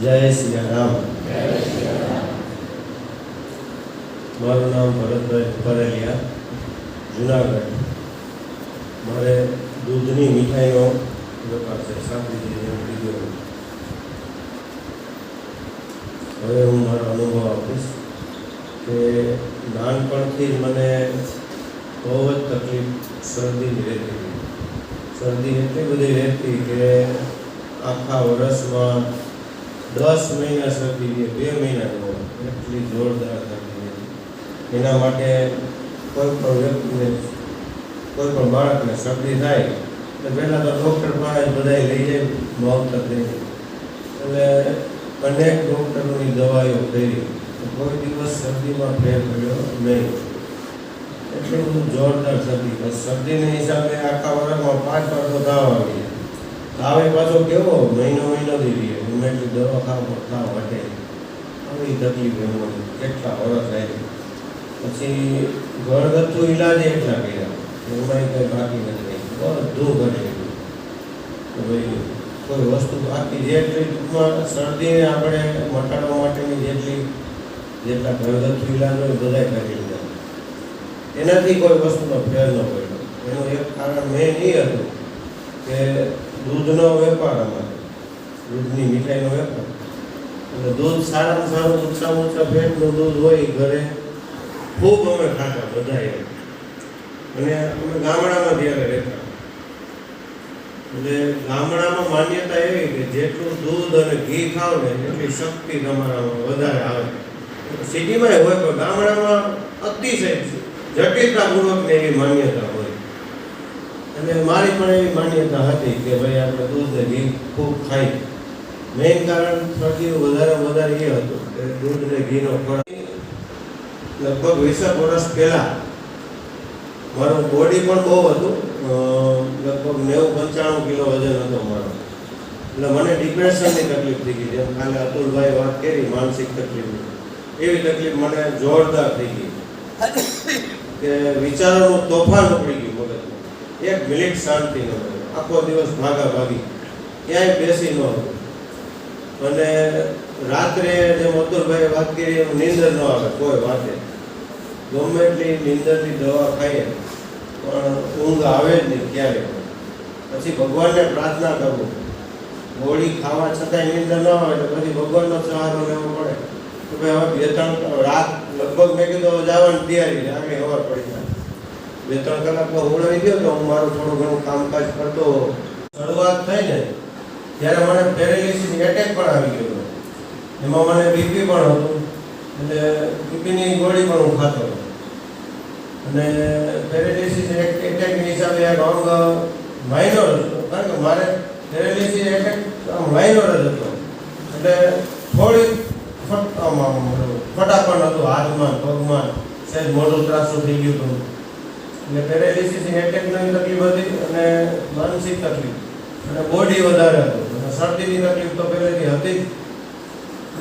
જય શ્રી રામ. મારું નામ ભરતભાઈ પરેલિયા, જુનાગઢ. મારે દૂધની મીઠાઈનો વેપાર છે, સાંકળી વિડીયો. હવે હું મારો અનુભવ આપીશ કે નાનપણથી જ મને બહુ જ તકલીફ શરદીની રહેતી. શરદી એટલી બધી રહેતી કે આખા વર્ષમાં 10 મહિના શરદી રહે, 2 મહિના ન હોય, એટલી જોરદાર શરદી રહે. એના માટે કોઈ પણ વ્યક્તિને, કોઈ પણ બાળકને શરદી થાય તો પહેલાં તો ડૉક્ટર પાસે બધા લઈ જાય, માવતર લઈ જાય. એટલે અનેક ડૉક્ટરોની દવાઈઓ કરી, કોઈ દિવસ શરદીમાં ફેર પડ્યો નહીં. એટલું બધું જોરદાર શરદી. બસ શરદીને હિસાબે આખા વર્ષમાં 5 વાર તો તાવ આવી જાય. તાવ એ પાછો કેવો મહિનો દી રહે, ગમે એટલી દવા ખાવા તાવ હટે. આવી તકલીફ એમાં કેટલા વર્ષ આવી. પછી ઘરગથ્થુ ઈલાજ એટલા કર્યા, એમાં કંઈ બાકી નથી, બધું કરી લીધું. તો ભાઈ કોઈ વસ્તુ બાકી જેટલી ટૂંકમાં શરદીને આપણે મટાડવા માટેની જેટલા ઘરગથ્થુ ઈલાજ હોય બધા કરી લીધા. એનાથી કોઈ વસ્તુનો ફેર ન પડ્યો. એનું એક કારણ મેન એ હતું કે દૂધનો વેપાર, અમારે દૂધની મીઠાઈનો વેપાર. એટલે દૂધ સારામાં સારું, ઓછામાં ઓછા ફેટનું દૂધ હોય ઘરે ખૂબ અમે ખાતા બધાએ. અને અમે ગામડામાં ત્યારે રહેતા, એટલે ગામડામાં માન્યતા એવી કે જેટલું દૂધ અને ઘી ખાવ ને એટલી શક્તિ તમારામાં વધારે આવે. સિટીમાં હોય પણ ગામડામાં અતિશય જટિલતાપૂર્વકની એવી માન્યતા હોય. અને મારી પણ એવી માન્યતા હતી કે ભાઈ આપણે દૂધ ને ઘી ખૂબ ખાઈ. મેઇન કારણ શરદીનું વધારે એ હતું કે દૂધ ને ઘીનો ખોરાક. લગભગ 20 વર્ષ પહેલાં મારું બોડી પણ બહુ હતું, લગભગ 90-95 કિલો વજન હતો મારો. એટલે મને ડિપ્રેશનની તકલીફ થઈ ગઈ, જેમ કાલે અતુલભાઈ વાત કરી માનસિક તકલીફની, એવી તકલીફ મને જોરદાર થઈ ગઈ કે વિચારોનું તોફાન ઉપડી ગયું મગજમાં. 1 મિનિટ શાંતિ ન મળે, આખો દિવસ ભાગી, ક્યાંય બેસી ન હતું. અને રાત્રે જેમ અતુલભાઈએ વાત કરી એમ નીંદર ન આવે કોઈ વાતે. ગમે એટલી નીંદરની દવા ખાઈએ પણ ઊંઘ આવે જ નહીં ક્યારે. પછી ભગવાનને પ્રાર્થના કરવું, ગોળી ખાવા છતાંય નીંદર ન આવે તો પછી ભગવાનનો સહારો લેવો પડે. તો ભાઈ હવે 2-3 રાત લગભગ મેં કીધું જવાની તૈયારી, આગળ ખબર પડી જાય. 2-3 કલાકમાં ઉડાવી ગયો તો હું મારું થોડું ઘણું કામકાજ કરતો. શરૂઆત થઈ ને ત્યારે મને પેરેલિસિસ એટેક પણ આવી ગયો. એમાં મને બીપી પણ હતું, એટલે બીપીની ગોળી પણ હું ખાતો હતો. અને પેરેલિસિસ એટેકની હિસાબે એક અંગ માઇનર હતો, કારણ કે મારે પેરેલિસિસ એટેક માઇનર જ હતો. એટલે થોડી ફટાફટ હતું હાથમાં, પગમાં, સહેજ મોઢું ત્રાસું થઈ ગયું હતું. એટલે પેરેલિસિસ એટેકની તકલીફ હતી અને માનસિક તકલીફ અને બોડી વધારે હતું. અને શરદીની તકલીફ તો પહેલેથી હતી જ.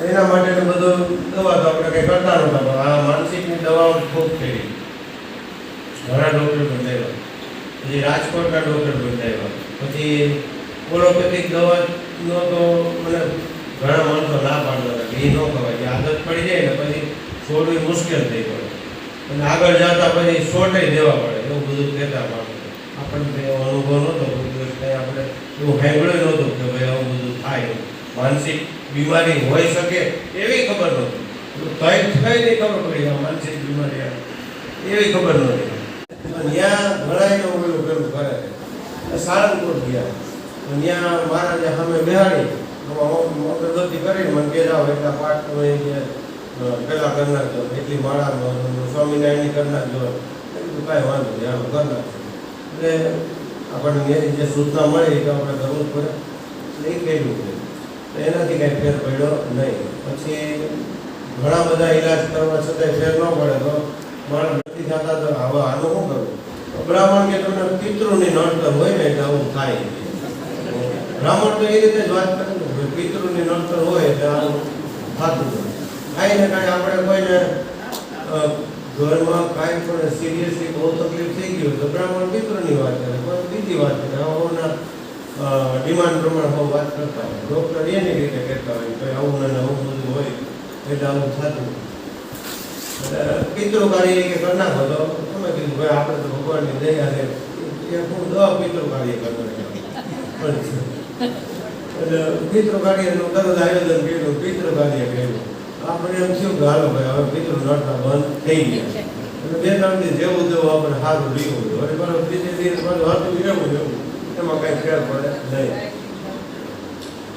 એના માટે બધું દવા તો આપણે કંઈ કરતા નહોતા, પણ આ માનસિકની દવાઓ ખૂબ થઈ. ઘણા ડૉક્ટર બદલાવ્યા, પછી રાજકોટના ડૉક્ટર બદલાવ્યા, પછી હોમિયોપેથિક દવાનો તો મને ઘણા માણસો ના પાડતા હતા કે એ ન ખવાય, કે આદત પડી જાય ને પછી છોડવી મુશ્કેલ થઈ પડે અને આગળ જતા પછી શોર્ટે દેવા પડે, એવું બધું કહેતા માણસો. આપણને એવો અનુભવ નહોતો, કોઈ દિવસ કંઈ આપણે એવું સાંભળ્યું નહોતું કે ભાઈ આવું બધું થાય, માનસિક બીમારી હોઈ શકે એવી ખબર નહોતી. થઈને ખબર પડી આ માનસિક બીમારી એવી ખબર નહોતી. ત્યાં ઘણા એવું પેલું કરે. સાળંગપુર ગયા, ત્યાં મારા જે સામે બેહાડી અગરબત્તી કરીને મને કે જાઓ એટલા પાઠ હોય કે પહેલાં કરી નાખજો, એટલી માળા સ્વામિનારાયણની કરી નાખજો. એટલું કાંઈ વાંધો નહીં, આમ કરી નાખજો. એટલે આપણને જે સૂચના મળી તો આપણે કરવું જ પડે, એટલે એ કહેલું છે. તો એનાથી કાંઈ ફેર પડ્યો નહીં. પછી ઘણા બધા ઈલાજ કરવા છતાંય ફેર ન પડે તો માણસ નથી થતા, તો હવે આનું શું કરવું? બ્રાહ્મણ કે તમને પિતૃની નડતર હોય ને એટલે આવું થાય. બ્રાહ્મણ તો એ રીતે જ વાત કરે ને, પિતૃની નડતર હોય એટલે આવું થતું હોય. કાંઈ ને કાંઈ આપણે કોઈને ઘરમાં કાંઈ પણ સિરિયસલી બહુ તકલીફ થઈ ગઈ હોય તો બ્રાહ્મણ પિતૃની વાત કરે, કોઈ બીજી વાત કરે. ડિમાન્ડ પ્રમાણે બહુ વાત કરતા હોય. ડૉક્ટર એની રીતે કહેતા હોય તો આવું ને આવું બધું હોય એટલે આવું થતું. એટલે પિતૃ કાર્ય કે કરી નાખો તો તમે કીધું ભાઈ આપણે તો ભગવાનની દયા છે એ હું 10 પિતૃ કાર્ય કરતો એટલે પિતૃ કાર્યનું તરત આયોજન કર્યું, પિતૃ કાર્ય કર્યું. આપણે એમ થયું કે હાલો ભાઈ હવે પિતૃ નડતા બંધ થઈ ગયા અને 2-3 દિવસ જેવું તેવું આપણે સારું લીધું હવે બરાબર બીજે દિવસ પાછું હતું એવું એમાં કંઈ ફેર પડે નહીં.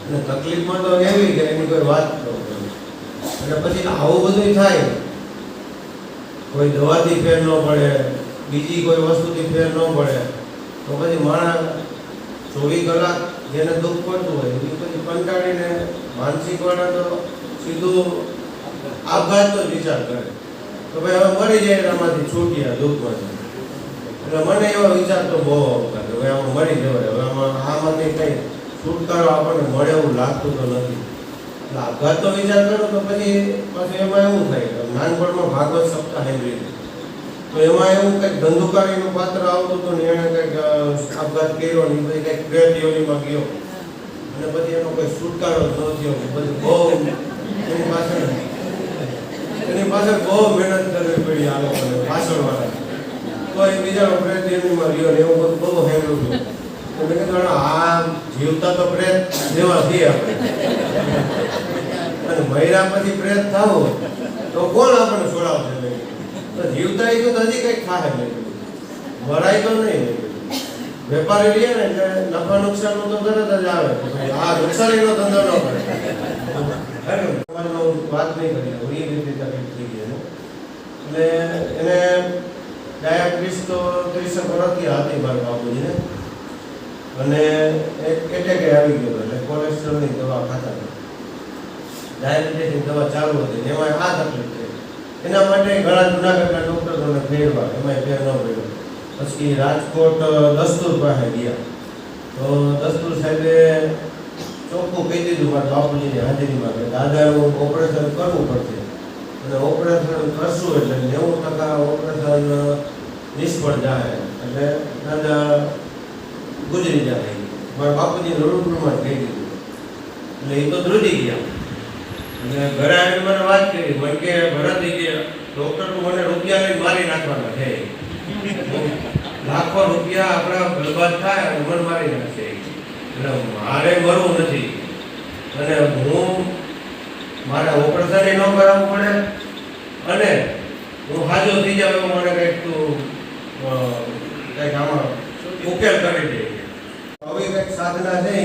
અને તકલીફમાં તો એવી કે એની કોઈ વાત ન કરે. અને પછી આવું બધું થાય, કોઈ દવાથી ફેર ન પડે, બીજી કોઈ વસ્તુથી ફેર ન પડે, તો પછી માણસ 24 કલાક જેને દુઃખ પડતું હોય એ પછી કંટાળીને માનસિક વાળા તો સીધું આપઘાતનો જ વિચાર કરે તો ભાઈ હવે મરી જાય એનામાંથી છૂટ્યા દુઃખમાંથી. એટલે મને એવો વિચાર તો બહુ આવતા કે ભાઈ આમાં મરી જવાય, હવે આમાંથી કંઈ છુટકારો આપણને મળે એવું લાગતું તો નથી. એટલે આપઘાતનો વિચાર કરો તો પછી એમાં એવું થાય કે નાનપણમાં ભાગવત સપ્તાહ સાંભળી તો એમાં એવું કંઈક ધંધુકારીનું પાત્ર આવતું હતું ને એણે કંઈક આપઘાત કર્યો ને પછી કંઈક પ્રેત યોનીમાં ગયો અને પછી એનો કોઈ છુટકારો જ ન થયો. પછી બહુ એની પાછળ બહુ મહેનત કરવી પડી આ લોકોને પાછળવાળા. તો એ બીજાનો પ્રેત યોનીમાં ગયો ને એવું બધું બહુ સાંભળ્યું હતું. તો મેં કીધું આ જીવતા તો પ્રેત જેવા છીએ આપણે અને મહિના પછી પ્રેત થાવ તો કોણ આપણને છોડાવશે? જીવતા એ તો હજી કંઈક થાય નહીં, મરાય તો નહીં. વેપારી લઈએ ને એટલે નફા નુકસાનનું તો તરત જ આવે આ નુકસાનીનો ધંધો ન કરે. વાત નહીં કરી એ રીતે તકલીફ થઈ ગઈ એટલે એને ડાયાબિટીસ તો 30 વર્ષથી હતી મારા બાપુજીને અને એક એટેક આવી ગયો એટલે કોલેસ્ટ્રોલની દવા ખાતા હતા, ડાયાબિટીસની દવા ચાલુ હતી એમાં આ તકલીફ થઈ. એના માટે ઘણા જૂનાગઢના ડૉક્ટરોને ફેરવા એમાં ફેર ન પડ્યો. પછી રાજકોટ દસ્તુર પાસે ગયા તો દસ્તુર સાહેબે ચોખ્ખું કહી દીધું મારા બાપુજીની હાજરીમાં કે દાદાનું ઓપરેશન કરવું પડશે અને ઓપરેશન કરશું એટલે 90% ઓપરેશન નિષ્ફળ જાય એટલે દાદા ગુજરી જાય. મારા બાપુજીને રૂબરૂમાં કહી દીધું એટલે એ તો ધ્રુજી ગયા. અને ઘરે આવીને મને વાત કરી મને કે ભરત કે ડૉક્ટર મને રૂપિયા લઈને મારી નાખવાના છે, લાખો રૂપિયા આપણા બરબાદ થાય અને મને મારી નાખશે એટલે મારે મરવું નથી અને હું મારે ઓપરેશન ન કરાવવું પડે અને હું હાજો થઈ જાવ એવું મને કંઈક તું કંઈક આમાં ઉકેલ કરી દે. હવે કંઈક સાધના થઈ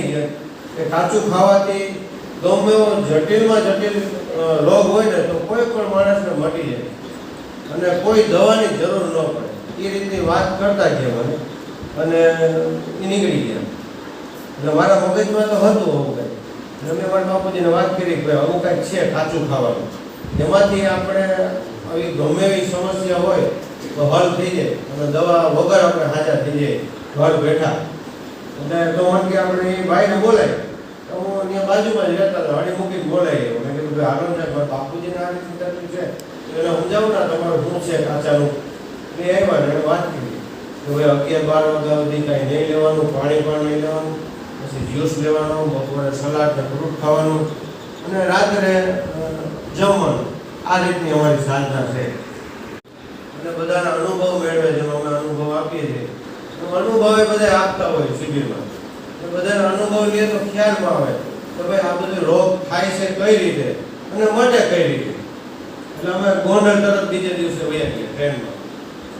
કે કાચું ખાવાથી ગમે એવો જટિલમાં જટિલ રોગ હોય ને તો કોઈ પણ માણસને મટી જાય અને કોઈ દવાની જરૂર ન પડે. એ રીતની વાત કરતા ગયા મને અને એ નીકળી ગયા. એટલે મારા મગજમાં તો હતું આવું કંઈક એટલે મેં મારા બાપુજીને વાત કરી કે આવું કંઈક છે કાચું ખાવાનું, એમાંથી આપણે આવી ગમે એવી સમસ્યા હોય તો હલ થઈ જાય અને દવા વગર આપણે હાજર થઈ જાય ઘર બેઠા. એટલે તો મને કે આપણે એ ભાઈને બોલાય તો હું અહીંયા બાજુમાં જ રહેતા હતા, હળી મૂકીને બોલાય. મેં કીધું ભાઈ હાલો ને મારા બાપુજીને આ રીતની તકલીફ છે એને સમજાવું ને તમારું શું છે કાચાનું. એ આવ્યા ને એને વાત કરી કે ભાઈ 11-12 વાગ્યા સુધી કાંઈ નહીં લેવાનું, પાણી પણ નહીં લેવાનું, પછી જ્યુસ લેવાનું, બપોરે સલાડ ને ફ્રૂટ ખાવાનું અને રાત્રે જમવાનું. આ રીતની અમારી સાધના છે અને બધાના અનુભવ મેળવે જેનો અમે અનુભવ આપીએ છીએ. અનુભવ એ બધા આપતા હોય શિબિરમાં, બધાના અનુભવ લઈએ તો ખ્યાલમાં આવે કે ભાઈ આ બધું રોગ થાય છે કઈ રીતે અને મટે કઈ રીતે. એટલે અમે ગોંડલ તરત બીજે દિવસે વયા ગયા ટ્રેનમાં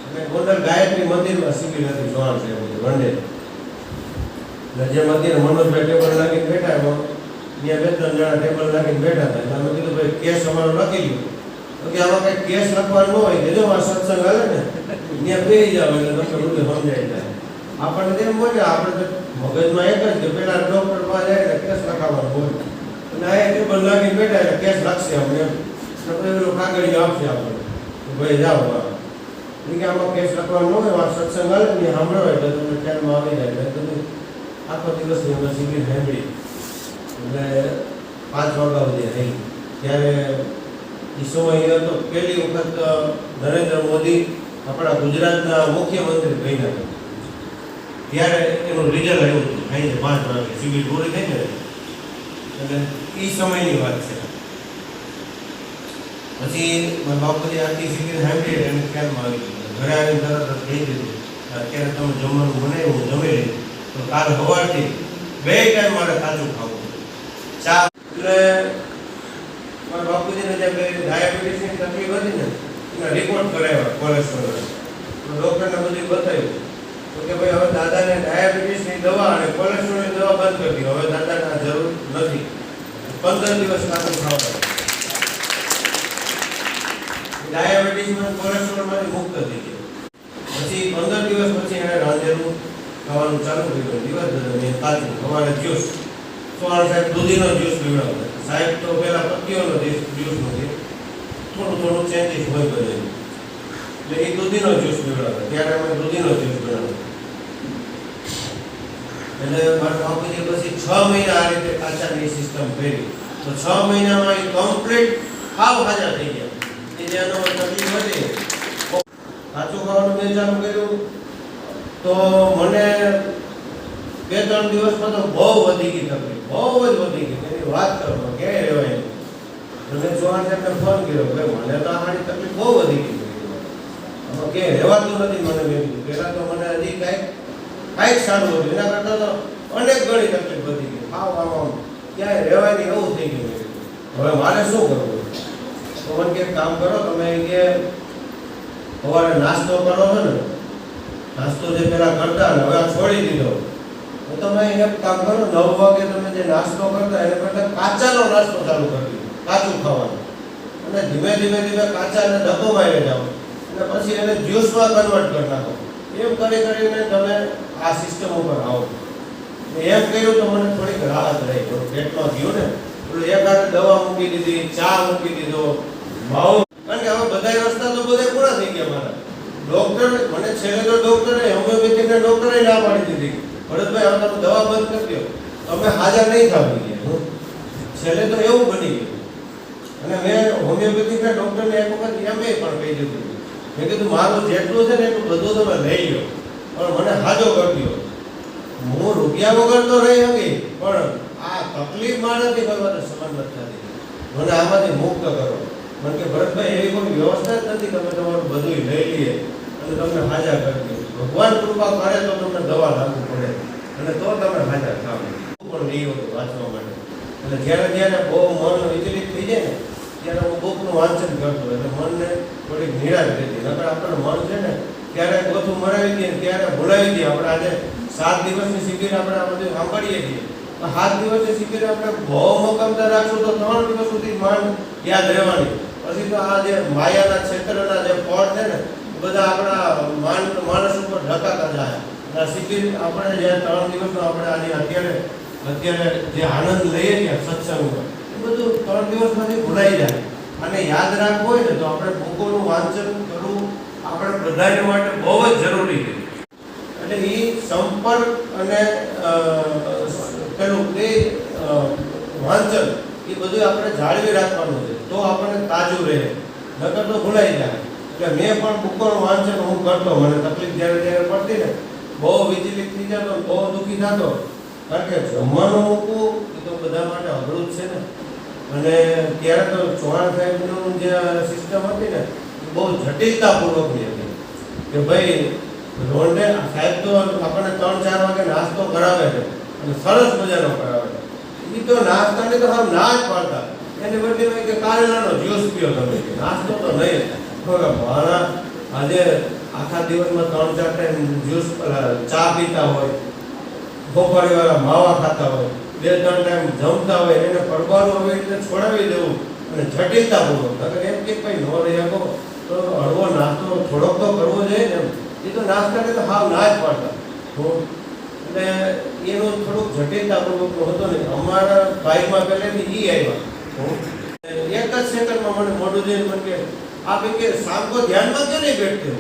અને ગોંડલ ગાયત્રી મંદિરમાં શિબિર હતી જોવાનું છે વંડે. એટલે જે મંદિર મનોજભાઈ ટેબલ લાગીને બેઠા એમાં ત્યાં 2-3 જણા ટેબલ લાગીને બેઠા હતા. એટલે અમે કીધું ભાઈ કેસ અમારો લખી લો તો કે આમાં કંઈક કેસ લખવાનું ન હોય કે જો આ સત્સંગ હાલે ને ત્યાં બેસી જાવ એટલે તમને બધું સમજાઈ જાય. આપણને તેમ હોય ને આપણે તો મગજમાં એક જ કે પેલા ડૉક્ટર પાસે જાય એટલે કેસ લખાવવાનું હોય અને આ ટેબલ લાગીને બેઠા એટલે કેસ લખશે અમને એમ પેલું કાગળિયું આપશે આપણે ભાઈ જાઓ કે આમાં કેસ લખવાનું હોય આ સત્સંગ હાલે ને સાંભળો એટલે તમને ખ્યાલમાં આવી જાય. એટલે બધું આખો દિવસની અમે શિબિર સાંભળી એટલે 5 વાગ્યા સુધી રહી. ત્યારે એ સમય હતો પહેલી વખત નરેન્દ્ર મોદી આપણા ગુજરાતના મુખ્યમંત્રી બન્યા ત્યારે એનું રિઝલ્ટ આવ્યું હતું સાંજે 5 વાગે શિબિર પૂરી થઈ ને એટલે એ સમયની વાત છે. પછી મારા બાપુજી આખી શિબિર સાંભળી એને ખ્યાલમાં આવી ગયું. ઘરે આવીને તરત જ કહી દીધું અત્યારે તમે જમવાનું બનાવ્યું હું જમી લઈ તો કાલ સવારથી 2 ટાઈમ મારે કાચું ખાવું ચા. એટલે મારા બાપુજીને જે ડાયાબિટીસની તકલીફ હતી ને એના રિપોર્ટ કરાવ્યા કોલેસ્ટ્રોલ ડૉક્ટરને બધું બતાવ્યું તો કે ભાઈ હવે દાદાને ડાયાબિટીસની દવા અને કોલેસ્ટ્રોલની દવા બંધ કરી દીધી. હવે દાદાને આ જરૂર નથી. 15 દિવસ કાચું ખાવાનું. ડાયાબિટીસમાં કોલેસ્ટ્રોલમાંથી મુક્ત થઈ ગયો. પછી 15 દિવસ પછી એને રાંધેલું ખાવાનું ચાલુ કર્યું. દિવસ દરમિયાન કાચું સવારે જ્યુસ. સવારે સાહેબ દૂધીનો જ્યુસ પીવડાવતા. સાહેબ તો પહેલા પત્તીઓનો જ્યુસ નથી, થોડું ચેન્જીસ હોય બધે એટલે એ દૂધીનો જ્યુસ પીવડાવતા. ત્યારે અમે દૂધીનો જ્યુસ બનાવતા. એટલે મારા બાપુજી પછી 6 મહિના આ રીતે કાચાની સિસ્ટમ કરી તો 6 મહિનામાં એ કમ્પ્લીટ સાવ હાજર થઈ ગયા. એ જેનો તકલીફ હતી કાચું ખાવાનું મેં ચાલુ કર્યું તો મને 2-3 દિવસમાં તો બહુ વધી ગઈ તકલીફ, બહુ જ વધી ગઈ. એની વાત કરો ક્યાંય રહેવાય નહીં. મેં ચૌહાણ સાહેબને ફોન કર્યો ભાઈ મને તો આની તકલીફ બહુ વધી ગઈ, આમાં ક્યાંય રહેવાતું નથી. મને મેં કીધું પહેલાં તો મને હજી કાંઈક સારું હતું, એના કરતાં તો અનેક ઘણી તકલીફ વધી ગઈ. આમ ક્યાંય રહેવાય નહીં એવું થઈ ગયું. હવે મારે શું કરવું? તો મને કે કામ કરો તમે કે સવારે નાસ્તો કરો છો ને, નાસ્તો જે પહેલાં કરતા ને હવે છોડી દીધો તો તમે એક કામ કરો 9 વાગે તમે જે નાસ્તો કરતા એને કરતાં કાચાનો નાસ્તો ચાલુ કરી દીધો, કાચું ખાવાનું. અને ધીમે ધીમે કાચાને ડબ્બોમાં લઈ જાઓ અને પછી એને જ્યુસમાં કન્વર્ટ કરી નાખો. એમ કરીને તમે આ સિસ્ટમ ઉપર આવો. એમ કર્યું તો મને થોડીક રાહત રહી. પેટમાં ગયું ને પેલું એક હાથે દવા મૂકી દીધી, ચા મૂકી દીધો, ભાવ. કારણ કે હવે બધા રસ્તા તો બધે પૂરા થઈ ગયા મારા. ડૉક્ટર મને છેલ્લે તો ડૉક્ટરે હોમિયોપેથીના ડૉક્ટરે ના પાડી દીધી ભરતભાઈ હવે તમે દવા બંધ કરી દો, તમે હાજર નહીં થવા ગયા. છેલ્લે તો એવું બની ગયું. અને મેં હોમિયોપેથીના ડૉક્ટરને એક વખત એમ પણ કહી દીધું, મેં કીધું મારું જેટલું છે ને એટલું બધું તમે લઈ લો પણ મને હાજો કરી દો. હું રૂપિયા વગર તો રહી શકી પણ આ તકલીફ મારાથી કરવાનો સંબંધ નથી થતી. મને આમાંથી મુક્ત કરો. મને કે ભરતભાઈ એવી કોઈ વ્યવસ્થા જ નથી, તમે તમારું બધું લઈ લઈએ અને તમને હાજર કરી દો. ભગવાન કૃપા કરે તો તમને દવા લાગુ પડે અને તો તમે હાજર થાવ. પણ નહીં હોતું વાંચવા માટે. એટલે જ્યારે બહુ મન વિચલિત થઈ જાય ને ત્યારે હું બુકનું વાંચન કરતો એટલે મનને થોડીક નિરાશ રહેતી. નકર આપણને મન છે ને ત્યારે ગોથું મરાવી દઈએ ત્યારે ભૂલાવી દઈએ. આપણે આજે 7 દિવસની શિબિર આપણે આ બધું સાંભળીએ છીએ. 7 દિવસની શિબિર આપણે બહુ મક્કમતા રાખશું તો 3 દિવસ સુધી મન યાદ રહેવાની. પછી તો આ જે માયાના ક્ષેત્રના જે ફળ છે ને બધા આપણા માણસ ઉપર ઢકાતા જાય. આ શિબિર આપણે જે 3 દિવસનો આપણે આજે અત્યારે જે આનંદ લઈએ છીએ સત્સંગમાં એ બધું 3 દિવસમાંથી ભૂલાઈ જાય. અને યાદ રાખવું હોય ને તો આપણે બુકોનું વાંચન કરવું આપણે બધાને માટે બહુ જ જરૂરી છે. એટલે એ સંપર્ક અને પેલું એ વાંચન એ બધું આપણે જાળવી રાખવાનું છે તો આપણને તાજું રહે, નકર તો ભૂલાઈ જાય. એટલે મેં પણ બુકોનું વાંચન હું કરતો. મને તકલીફ જ્યારે પડતી ને બહુ વિચલિત થઈ જતો, બહુ દુઃખી થતો. કારણ કે જમવાનું મૂકવું એ તો બધા માટે અઘરું જ છે ને. અને ત્યારે તો ચૌહાણ સાહેબનું જે સિસ્ટમ હતી ને એ બહુ જટિલતાપૂર્વકની હતી કે ભાઈ રોંડે સાહેબ તો આપણને 3-4 વાગે નાસ્તો કરાવે છે અને સરસ મજાનો કરાવે છે. એ તો નાસ્તાને તો આમ ના જ પાડતા. એની બદલે કે કારેલાનો જ્યુસ પીઓ તમે, નાસ્તો તો નહીં. મારા આજે આખા દિવસમાં 3-4 ટાઈમ જ્યુસ ચા પીતા હોય, બપોરીવાળા માવા ખાતા હોય, 2-3 ટાઈમ જમતા હોય, એને પડવાનું હવે એટલે છોડાવી દેવું અને જટિલતાપૂર્વક. અગર એમ કે ભાઈ ન રહી શકો તો હળવો નાસ્તો થોડોક તો કરવો જોઈએ ને. એ તો નાસ્તાને તો હાવ ના જ પાડતા. એટલે એનું થોડુંક જટિલતાપૂર્વક હતો ને. અમારા ભાઈમાં પહેલેથી એ આવ્યા. એક જ સેકન્ડમાં મને મોઢું જોઈને મને કે આ ભાઈ કે શામ કો ધ્યાનમાં ક્યાં નહીં બેઠતે હો?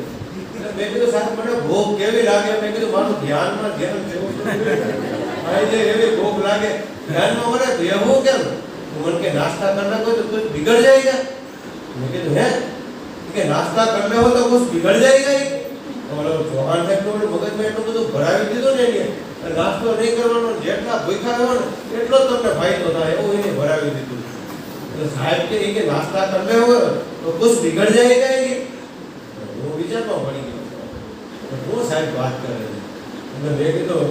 મેં કીધું સાહેબ મને ભૂખ કેવી લાગે? મેં કીધું મારું ધ્યાન જે એવી ભૂખ લાગે ધ્યાનમાં મને બેહવું કેમ? મને કે નાસ્તા કરના કોઈ તો कुछ बिगड़ जाएगा. મેં કીધું હે કે નાસ્તા कर ले हो तो कुछ बिगड़ जाएगा. ઓલો ચૌહાણ સાહેબ તો મગજમાં એટલું બધું ભરાવી દીધું ને એને, નાસ્તો નહીં કરવાનો, જેટલા ભૂખ્યા રહો ને એટલો જ તમને ફાયદો થાય એવું એને ભરાવી દીધું. એટલે સાહેબ કે નાસ્તા કરવે હોય તો કુછ બિગડ જાય કે હું વિચારમાં પડી ગયો હું સાહેબ વાત કરે છે. એટલે મેં કીધું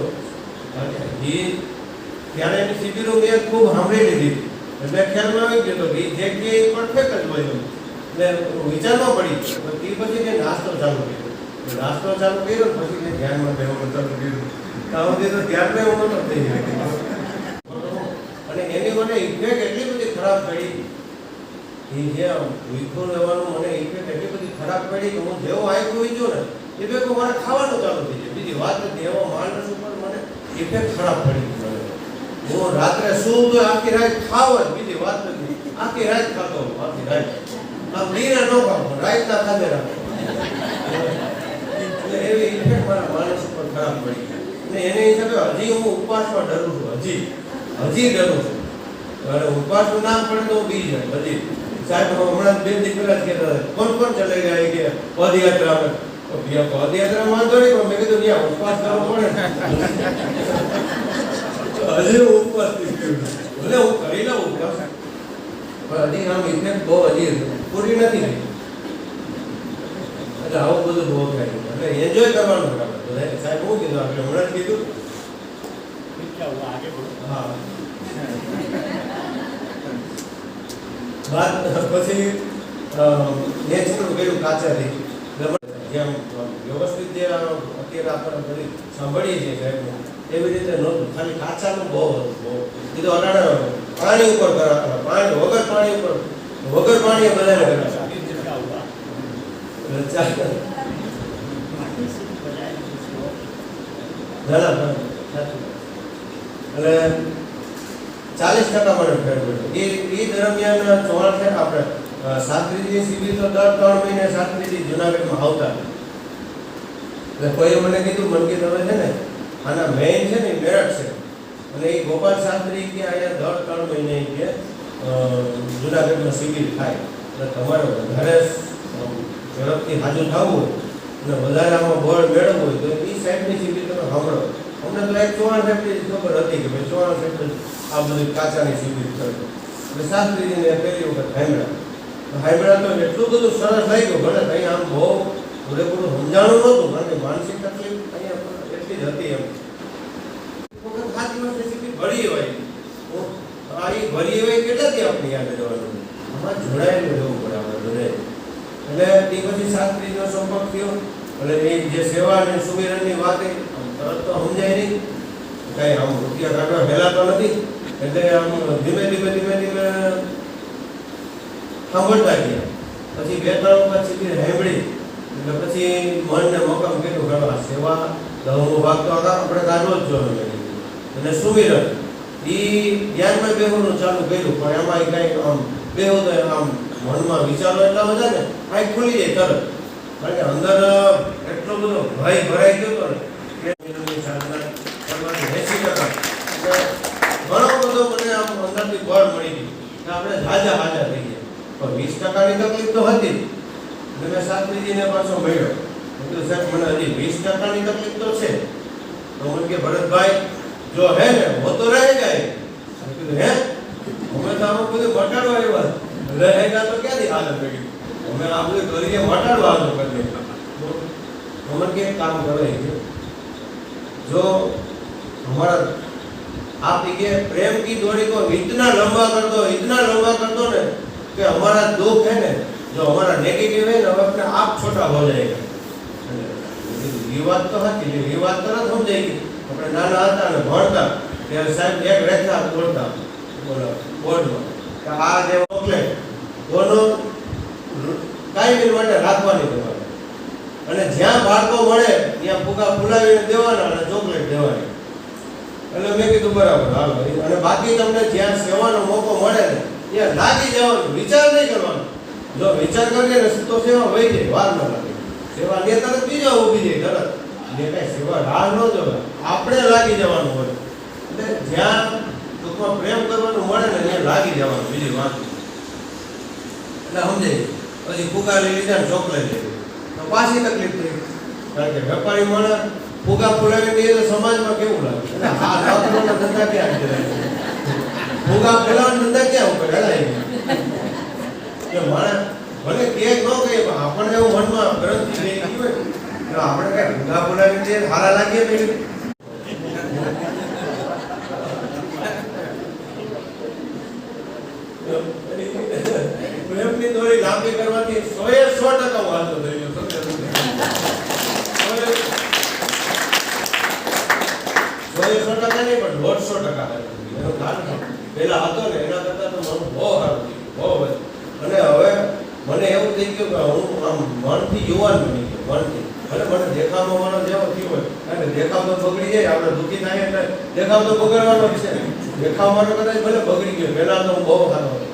ત્યારે એની શિબિરો મેં ખૂબ સાંભળી લીધી એટલે ખ્યાલમાં આવી ગયો કે જે કે પરફેક્ટ જ હોય એટલે વિચારમાં પડી ગયો. તે પછી મેં નાસ્તો ચાલુ કર્યો. નાસ્તો ચાલુ કર્યો પછી મેં ધ્યાનમાં બેહવાનું ચાલુ કર્યું. આમાંથી તો ધ્યાનમાં હું નતો થઈ ગયો. અને એની મને ઇફેક્ટ એટલી બધી ખરાબ પડી કે જે ભૂખ્યું રહેવાનું મને ઇફેક્ટ એટલી બધી ખરાબ પડી કે હું જેવો આવ્યો હોય જો ને એ ભેગું મારે ખાવાનું ચાલુ થઈ જાય. બીજી વાત નથી, એવો માણસ ઉપર મને ઇફેક્ટ ખરાબ પડી મને. હું રાત્રે સૂવું તો આખી રાત ખાવ જ, બીજી વાત નથી, આખી રાત ખાતો હોઉં, આખી રાત આમ દીને ન ખાવ રાતના ખાધે રાખો. એટલે એવી ઇફેક્ટ મારા માણસ ઉપર ખરાબ પડી. અને એને હિસાબે હજી હું ઉપવાસમાં ડરું છું, હજી ડરું છું. અને ઉપવાસનું નામ પડે તો હું બી જાય હજી. સાહેબ હમણાં 2 દિવસ પહેલા જ કહેતા હતા કોણ ચલે ગયા કે પદયાત્રા પદયાત્રા વાંધો નહીં પણ મેં કીધું ત્યાં ઉપવાસ કરવો પડે હજી હું ઉપવાસ ભલે હું કરી લઉં ઉપવાસ પણ હજી આમ ઇફેક્ટ બહુ હજી પૂરી નથી થઈ. એટલે આવું બધું બહુ થાય એટલે એન્જોય કરવાનું બરાબર. સાહેબ હું કીધું આપણે હમણાં જ કીધું હા વાત પછી નેચરલ ગયું કાચાથી જેમ વ્યવસ્થિત જે અત્યારે આપણે બધી સાંભળીએ છીએ સાહેબ એવી રીતે નહોતું. ખાલી કાચાનું બહુ હતું. કીધું અડાડે પાણી ઉપર કરાતા, પાણી વગર પાણીએ બધાને કરાતા. એટલે 40% મને ફેર પડ્યો. એ દરમિયાન ચૌહાણ છે આપણે શાસ્ત્રીજી શિબિર તો દર 3 મહિને શાસ્ત્રીજી જુનાગઢમાં આવતા. એટલે કોઈએ મને કીધું મનકી તમે છે ને આના મેઇન છે ને મેરઠ છે અને એ ગોપાલ શાસ્ત્રી કે અહીંયા દર 3 મહિને કે જુનાગઢમાં શિબિર થાય એટલે તમારે વધારે ઝડપથી હાજર થવું હોય અને વધારે આમાં બળ મેળવવું હોય તો એ સાહેબની શિબિર તમે સાંભળો. અમને તો એક ચૌહાણ સાહેબની ખબર હતી કે ભાઈ ચૌહાણ સાહેબ આ બધી કાચાની શિબિર કરતો. એટલે શાસ્ત્રીજીને પહેલી વખત હાઈબડા તો એટલું બધું સરસ થઈ ગયું. ભલે અહીંયા આમ બહુ પૂરેપૂરું સમજાણું નહોતું કારણ કે માનસિક તકલીફ અહીંયા એટલી જ હતી. એમ વખત 7 દિવસની શિબિર ભરી હોય આ એ ભરી હોય કેટલાથી આપણે યાદ રહેવાનું આમાં જોડાયેલું રહેવું પડે આપણે બધે. એટલે એ પછી શાસ્ત્રીજીનો સંપર્ક થયો એટલે એ જે સેવા અને સુમિરનની વાત એ તરત તો સમજાય નહીં, કાંઈ આમ રૂપિયા કાઢવા ફેલાતો નથી. એટલે આમ ધીમે ધીમે સાંભળતા ગયા. પછી 2-3 વખત શિબિર સાંભળી એટલે પછી મનને મકામ કેટલું કરવા સેવા 10મો ભાગ તો આપણે કાઢવો જ જોઈએ. અને સુમિરન એ ધ્યાનમાં બેહવાનું ચાલુ કર્યું પણ એમાં કાંઈ આમ બેહો તો આમ મનમાં વિચારો એટલા બધા ને કાંઈ ખુલી જાય તરત. કારણ કે અંદર એટલો બધો ભય ભરાઈ ગયો હતો ને કે સાધના કરવાની 80% ઘણો બધો મને આમ અંદરથી બળ મળી ગયું કે આપણે હાજા થઈ ગયા. પણ 20%ની તકલીફ તો હતી એટલે મેં શાસ્ત્રીજીને પાછો મળ્યો. એટલે સાહેબ મને હજી 20%ની તકલીફ તો છે. તો મને કે ભરતભાઈ જો હે ને वो तो रहेगा ही. હે અમે તો આમાં બધું મટાડવા આવ્યા रहेगा तो क्या दी हालत पड़ी અમે આ બધું કરીએ મટાડવા આવ્યો કરીએ. અમર કે काम करे जो हमारा आप ये प्रेम की डोरी को इतना लंबा कर दो ने कि हमारा दुख है ना जो हमारा नेगेटिव है ना वो अपने आप छोटा हो जाएगा. ये बात तो है ये बात तो ना समझेगी. अपने नाना હતા ને ભણતા ત્યારે સાહેબ એક રેખા બોલતા બોર્ડમાં કે આ જે ચોકલેટ કોનો કાયમી માટે રાખવાની તમારે અને જ્યાં બાળકો મળે ત્યાં ફુગા ફુલાવીને દેવાના અને ચોકલેટ દેવાની. એટલે મેં કીધું બરાબર હાલો. અને બાકી તમને જ્યાં સેવાનો મોકો મળે ને ત્યાં લાગી જવાનું, વિચાર નહીં કરવાનો. જો વિચાર કરીએ ને તો સેવા વહી જાય, વાર ન લાગે. સેવા ને તરત બીજા ઊભી જાય તરત. જે કાંઈ સેવા રાહ ન જોવે, આપણે લાગી જવાનું હોય. એટલે જ્યાં ટૂંકમાં પ્રેમ કરવાનું મળે ને ત્યાં લાગી જવાનું, બીજી વાત. એટલે સમજાય. પછી ફુગા લઈ લીધા ને ચોકલેટ લઈ તો પાછી તકલીફ થઈ. કારણ કે વેપારી માણસ ફુગા ફુલાવી દઈએ તો સમાજમાં કેવું લાગે? એટલે આ લાકડાના ધંધા ક્યાં કરે? ફુગા ફુલાવાના ધંધા ક્યાં ઉપર હલાય? કે માણસ ભલે કેક ન કહે પણ આપણને એવું મનમાં ગ્રંથિ થઈ ગઈ હોય તો આપણે કઈ ફુગા ફુલાવી દઈએ સારા લાગીએ નહીં. પ્રેમની દોરી લાંબી કરવાથી 100% હું હાલતો થઈ ગયો. 100% નહીં પણ 150%. એનું કારણ પેલા હતો ને એના કરતા તો મને બહુ સારું થયું, બહુ બધું. અને હવે મને એવું થઈ ગયું કે હું આમ મનથી યુવાન બની ગયો, મનથી. ભલે મને દેખાવમાં માણસ જેવો થયો હોય, કારણ કે દેખાવ તો બગડી જાય, આપણે દુઃખી થાય એટલે દેખાવ તો બગડવાનો જ છે. દેખાવ મારો કદાચ ભલે બગડી ગયો, પહેલા તો હું બહુ સારો હતો,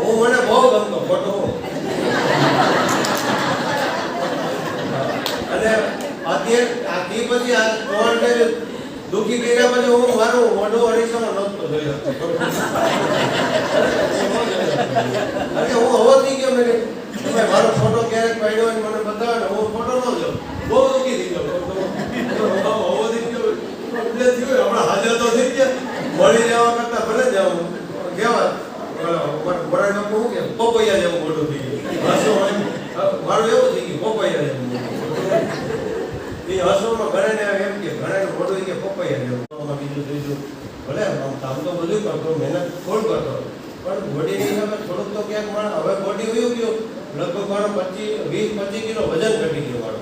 બહુ મને બહુ ગમતો ફોટો. અને અત્યારે પછી આ દુઃખી કર્યા પછી હું મારું મોઢું અરીસામાં નહોતો થયો. અને હું હવો થઈ ગયો. મેં તમે મારો ફોટો ક્યારેક પાડ્યો હોય મને બતાવે ને હું ફોટો ન લો, બહુ દુઃખી થઈ ગયો. હવો થઈ ગયો એટલે થયું હમણાં હાજર તો થઈ ગયા. મળી જવા કરતા ભલે જાવ કેવા મોડા શું કે પપૈયા જેવું મોટું થઈ ગયું. મારું એવું થઈ ગયું પપૈયા જેવું. એ હસવામાં ઘણાને એમ કે ઘણાને મોઢું કે પપૈયા જેવું. બીજું ત્રીજું ભલે કામ તો બધું કરતો, મહેનત થોડું કરતો, પણ બોડીની હિસાબે થોડુંક તો ક્યાંક માણસ હવે બોડી વયું ગયું. લગભગ મારો 20-25 કિલો વજન ઘટી ગયો મારો.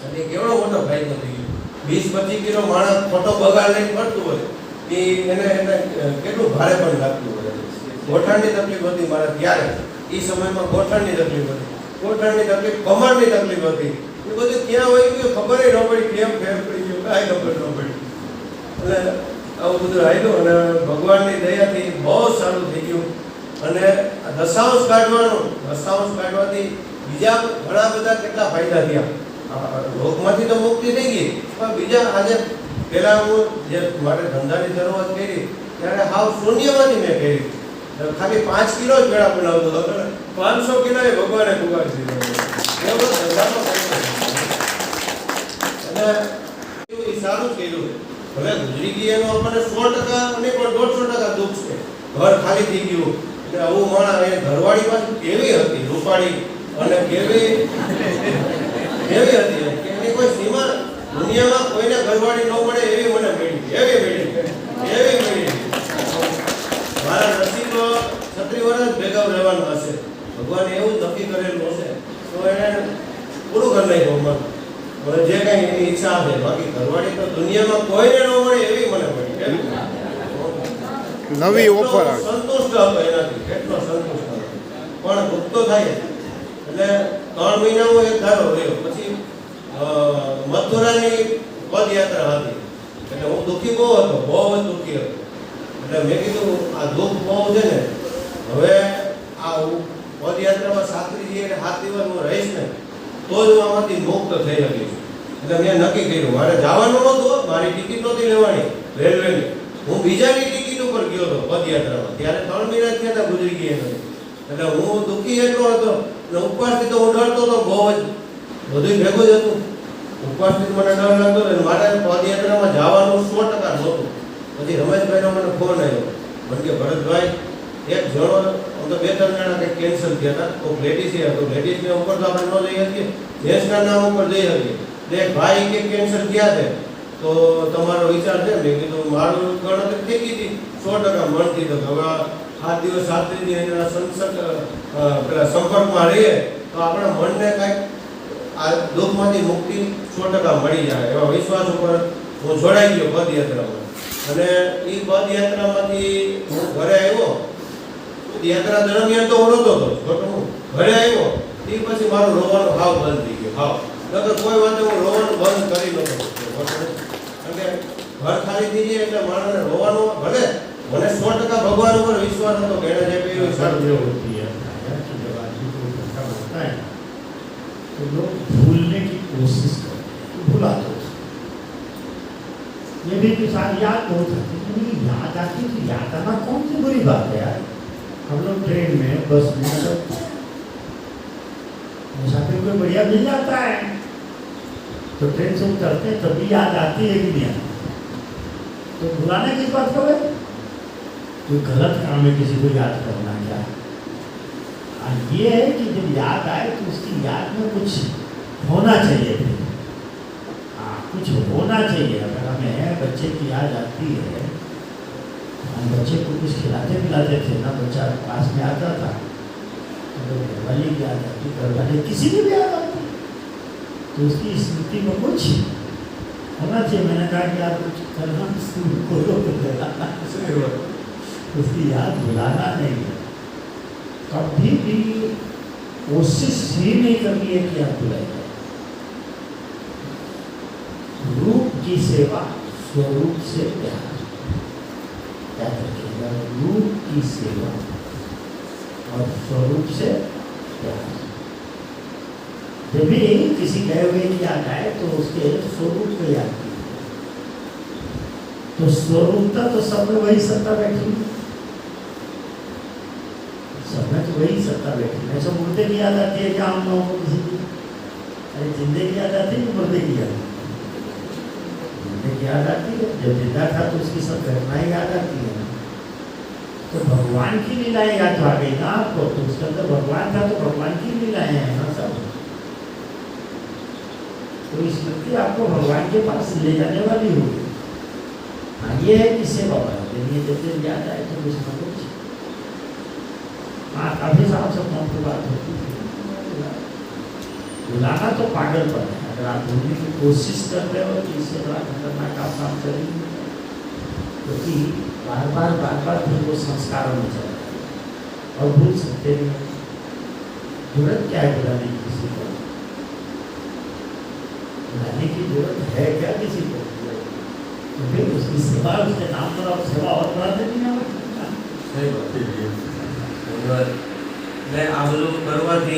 અને કેવડો મોટો ફાયદો થઈ ગયો. 20-25 કિલો માણસ ખોટો બગાડ લઈને કરતું હોય એને કેટલું ભારે પણ લાગતું હોય. ગોઠણની તકલીફ હતી મારે ત્યારે, એ સમયમાં ગોઠણની તકલીફ હતી, ગોઠણની તકલીફ, કમરની તકલીફ હતી. એ બધું ક્યાં હોય ગયું ખબર ન પડી, કેમ ફેર પડી ગયો કાંઈ ખબર ન પડી. એટલે આવું બધું આવ્યું અને ભગવાનની દયાથી બહુ સારું થઈ ગયું. અને દશાંશ કાઢવાથી બીજા ઘણા બધા કેટલા ફાયદા થયા. રોગમાંથી તો મુક્તિ થઈ ગઈ, પણ બીજા આજે પહેલાં હું જે મારે ધંધાની શરૂઆત કરી ત્યારે હાવ શૂન્યમાંથી મેં કરી. ખાલી 5 કિલો જ પેડા બનાવતો હતો, 500 કિલો એ ભગવાને પુગાડી દીધો. એવો ધંધાનો અને એ સારું કર્યું. ભલે ગુજરી ગઈ એનો આપણને 100% નહીં પણ 150% દુઃખ છે. ઘર ખાલી થઈ ગયું એટલે આવું માણસ એ ઘરવાળી પાછી કેવી હતી રૂપાળી અને કેવી હતી કે એની કોઈ સીમા દુનિયામાં કોઈને ઘરવાળી ન મળે એવી મને મળી, એવી મળી. મારા નસીબ 36 વર્ષ ભેગા રહેવાનું હશે, ભગવાને એવું નક્કી કરેલું હશે તો એને પૂરું કરી નાખ્યું મન. મને જે કાંઈ એની ઈચ્છા છે, બાકી ઘરવાળી તો દુનિયામાં કોઈને ન મળે એવી મને મળી. નવી ઓફર સંતુષ્ટ હતો એનાથી, કેટલો સંતુષ્ટ હતો. પણ દુઃખ તો થાય એટલે 3 મહિના હું એક ધારો રહ્યો. પછી મથુરાની પદયાત્રા હતી એટલે હું દુઃખી બહુ હતો, બહુ જ દુઃખી હતો. એટલે મેં કીધું આ દુઃખ બહુ છે ને, હવે આ પદયાત્રામાં સાત્રીજી એટલે 7 દિવસ હું રહીશ ને તો જ હું આમાંથી મુક્ત થઈ શકીશ. એટલે મેં નક્કી કર્યું મારે જવાનું નહોતું, મારી ટિકિટ નહોતી લેવાની રેલવેની. હું બીજાની ટિકિટ ઉપર ગયો હતો પદયાત્રામાં. ત્યારે 3 મહિના થયા હતા ગુજરી ગઈ નથી. એટલે હું દુઃખી એટલો હતો અને ઉપવાસથી તો હું ડરતો હતો બહુ જ, બધું ભેગું જ હતું. ઉપવાસથી મને ડર લાગતો અને મારે પદયાત્રામાં જવાનું 100% નહોતું. પછી રમેશભાઈનો મને ફોન આવ્યો, મને કે ભરતભાઈ એક જણો આમ તો 2-3 જણા કંઈક કેન્સલ થયા હતા, તો લેડીઝ હતો, લેડીઝને ઉપર તો આપણે ન જઈ શકીએ, જેન્ટ્સના નામ ઉપર જઈ શકીએ. એટલે એક ભાઈ કે કેન્સલ થયા છે તો તમારો વિચાર છે? મેં કીધું મારું ગણતરી થઈ ગઈ હતી 100% મળતી. તો હવે 7 દિવસ 7 દી એના પેલા સંપર્કમાં રહીએ તો આપણા મનને કાંઈક આ દુઃખમાંથી મુક્તિ 100% મળી જાય એવા વિશ્વાસ ઉપર હું જોડાઈ ગયો પદયાત્રામાં. અને એ પદયાત્રામાંથી હું ઘરે આવ્યો. યાત્રા દરમિયાન તો હું રોતો હતો, હું ઘરે આવ્યો એ પછી મારું રોવાનું હાવ બંધ થઈ ગયું. હાવ નકર કોઈ વાતે હું રોવાનું બંધ કરી નહોતો. કારણ કે ઘર ખાલી થઈ જાય એટલે માણસને રોવાનું ભલે મને 100% ભગવાન ઉપર વિશ્વાસ હતો કે એને જે કર્યું સારું જેવું હતું. तो लोग भूलने की कोशिश करते हैं, भुलाते हैं। ये भी तो सारी याद बहुत आती है, याद आती है तो याद आना कौन सी बुरी बात है यार। हम लोग ट्रेन में बस में चलते हैं, मुसाफिर कोई बढ़िया मिल जाता है तो ट्रेन से उतरते हैं, तभी याद आती है कि नहीं आती। तो बुलाना किस बात को है? कोई गलत काम है किसी को याद करना क्या? और ये है कि जब याद आए तो उसकी याद में कुछ होना चाहिए फिर। हाँ, कुछ होना चाहिए। अगर हमें बच्चे की याद आती है, हम बच्चे को कुछ खिलाते पिलाते थे ना, बच्चा पास में आता था तो घर वाले की याद आती, घर वाले किसी की भी याद आती, तो उसकी स्मृति में कुछ होना चाहिए। मैंने कहा कि आप कुछ करना शुरू करो तो उसकी याद भुलाना नहीं है। कभी भी कोशिश ही नहीं करनी है कि आप भुलाइए। रूप की सेवा, स्वरूप से प्यार। याद रखिएगा, रूप की सेवा और स्वरूप से प्यार। जब भी किसी गए हुए की याद आए तो उसके स्वरूप को याद कीजिए। तो स्वरूपता तो सब में वही सत्ता बैठी, सब में तो वही सत्ता बैठी। ऐसा मुर्दे की याद आती है क्या हम लोगों को किसी की? अरे जिंदे की याद आती है कि मुर्दे की याद? जिंदे की याद आती है। जब जिंदा था तो उसकी सब घटनाएं याद आती है। तो भगवान की लीलाएं याद आ गई ना आपको, तो उसके अंदर भगवान था तो भगवान की लीलाएं हैं ना सब। तो स्मृति आपको भगवान के पास ले जाने वाली होगी। हाँ, ये है कि सेवा वाला दिन, ये जब दिन याद आए तो कुछ ना कुछ। हाँ, काफी साफ शब्दों की बात होती है। भुलाना तो पागलपन है। अगर आप भूलने की कोशिश कर रहे हो तो इससे बड़ा खतरनाक आप काम करेंगे, क्योंकि बार बार फिर वो संस्कारों में चला जाएगा और भूल सकते नहीं। जरूरत क्या है भुलाने की? किसी को भुलाने की जरूरत है क्या किसी को? तो फिर उसकी सेवा, उसके नाम पर आप सेवा और बढ़ा देनी है। धन्यवाद। मैं આ બધું કરવાથી